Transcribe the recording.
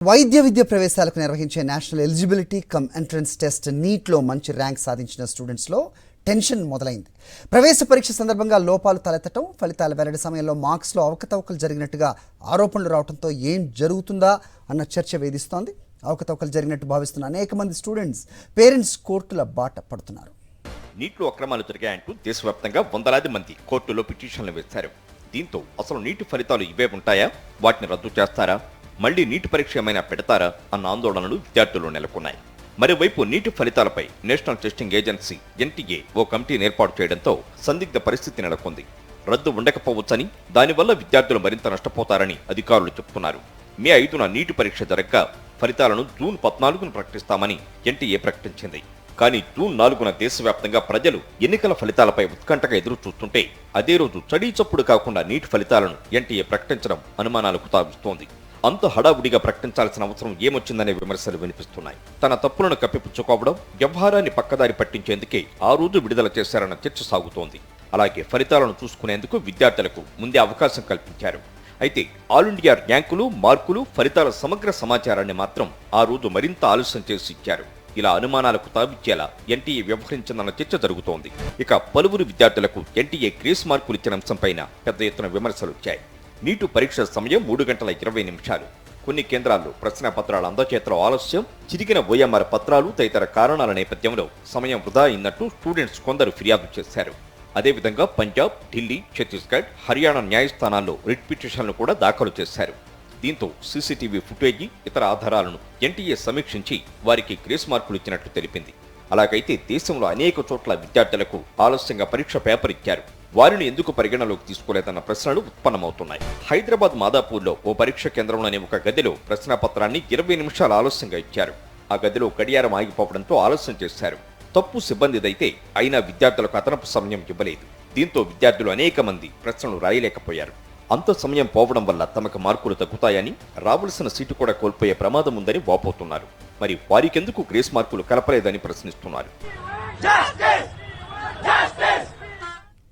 వైద్య విద్య ప్రవేశాలకు నిర్వహించే national eligibility cum entrance test నీట్లో మంచి ర్యాంక్ సాధించిన స్టూడెంట్స్లో టెన్షన్ మొదలైంది. ప్రవేశ పరీక్ష సందర్భంగా లోపాలు తలెత్తడం, ఫలితాల వెల్లడి సమయంలో మార్క్స్లో అవకతవకలు జరిగినట్టుగా ఆరోపణలు రావడంతో ఏం జరుగుతుందా అన్న చర్చ వేధిస్తోంది. అవకతవకలు జరిగినట్టు భావిస్తున్న అనేక మంది స్టూడెంట్స్, పేరెంట్స్ కోర్టుల బాట పడుతున్నారు. నీట్లో అక్రమాలు జరిగాయంటూ దేశవ్యాప్తంగా వందలాది మంది కోర్టులో పిటిషన్లు వేశారు. దీంతో అసలు నీటి ఫలితాలు ఇవే ఉంటాయా, వాటిని రద్దు చేస్తారా, మళ్లీ నీటి పరీక్ష ఏమైనా పెడతారా అన్న ఆందోళనలు విద్యార్థుల్లో నెలకొన్నాయి. మరోవైపు నీటి ఫలితాలపై నేషనల్ టెస్టింగ్ ఏజెన్సీ ఎన్టీఏ ఓ కమిటీని ఏర్పాటు చేయడంతో సందిగ్ధ పరిస్థితి నెలకొంది. రద్దు ఉండకపోవచ్చని, దానివల్ల విద్యార్థులు మరింత నష్టపోతారని అధికారులు చెబుతున్నారు. మే 5న నీటి పరీక్ష జరగ్గా ఫలితాలను జూన్ 14న ప్రకటిస్తామని ఎన్టీఏ ప్రకటించింది. కానీ జూన్ 4న దేశవ్యాప్తంగా ప్రజలు ఎన్నికల ఫలితాలపై ఉత్కంఠగా ఎదురు చూస్తుంటే, అదే రోజు చడీ చప్పుడు కాకుండా నీటి ఫలితాలను ఎన్టీఏ ప్రకటించడం అనుమానాలకు తావిస్తోంది. అంత హడావుడిగా ప్రకటించాల్సిన అవసరం ఏమొచ్చిందనే విమర్శలు వినిపిస్తున్నాయి. తన తప్పులను కప్పిపుచ్చుకోవడం, వ్యవహారాన్ని పక్కదారి పట్టించేందుకే ఆ రోజు విడుదల చేశారన్న చర్చ సాగుతోంది. అలాగే ఫలితాలను చూసుకునేందుకు విద్యార్థులకు ముందే అవకాశం కల్పించారు. అయితే ఆల్ ఇండియా ర్యాంకులు, మార్కులు, ఫలితాల సమగ్ర సమాచారాన్ని మాత్రం ఆ రోజు మరింత ఆలస్యం చేసి ఇచ్చారు. ఇలా అనుమానాలకు తావిచ్చేలా ఎన్టీఏ వ్యవహరించిందన్న చర్చ జరుగుతోంది. ఇక పలువురు విద్యార్థులకు ఎన్టీఏ గ్రేస్ మార్కులు ఇచ్చిన అంశంపైన పెద్ద ఎత్తున విమర్శలు వచ్చాయి. నీటు పరీక్ష సమయం 3 గంటల 20 నిమిషాలు. కొన్ని కేంద్రాల్లో ప్రశ్నాపత్రాల అందచేతలో ఆలస్యం, చిరిగిన ఓఎంఆర్ పత్రాలు తదితర కారణాల నేపథ్యంలో సమయం వృధా అయిందంటూ స్టూడెంట్స్ కొందరు ఫిర్యాదు చేశారు. అదేవిధంగా పంజాబ్, ఢిల్లీ, ఛత్తీస్గఢ్, హర్యానా న్యాయస్థానాల్లో రిట్ పిటిషన్లు కూడా దాఖలు చేశారు. దీంతో సీసీటీవీ ఫుటేజీ, ఇతర ఆధారాలను ఎన్టీఏ సమీక్షించి వారికి గ్రేస్ మార్కులు ఇచ్చినట్లు తెలిపింది. అలాగైతే దేశంలో అనేక చోట్ల విద్యార్థులకు ఆలస్యంగా పరీక్ష పేపర్ ఇచ్చారు. వారిని ఎందుకు పరిగణలోకి తీసుకోలేదన్న ప్రశ్నలు ఉత్పన్నమవుతున్నాయి. హైదరాబాద్ మాదాపూర్లో ఓ పరీక్ష కేంద్రంలోని ఒక గదిలో ప్రశ్నాపత్రాన్ని 20 నిమిషాలు ఆలస్యంగా ఇచ్చారు. ఆ గదిలో గడియారం ఆగిపోవడంతో ఆలస్యం చేశారు. తప్పు సిబ్బందిదైతే అయినా విద్యార్థులకు అదనపు సమయం ఇవ్వలేదు. దీంతో విద్యార్థులు అనేక మంది ప్రశ్నలు రాయలేకపోయారు. అంత సమయం పోవడం వల్ల తమకు మార్కులు తగ్గుతాయని, రావాల్సిన సీటు కూడా కోల్పోయే ప్రమాదం ఉందని వాపోతున్నారు. మరి వారికెందుకు గ్రేస్ మార్కులు కలపలేదని ప్రశ్నిస్తున్నారు.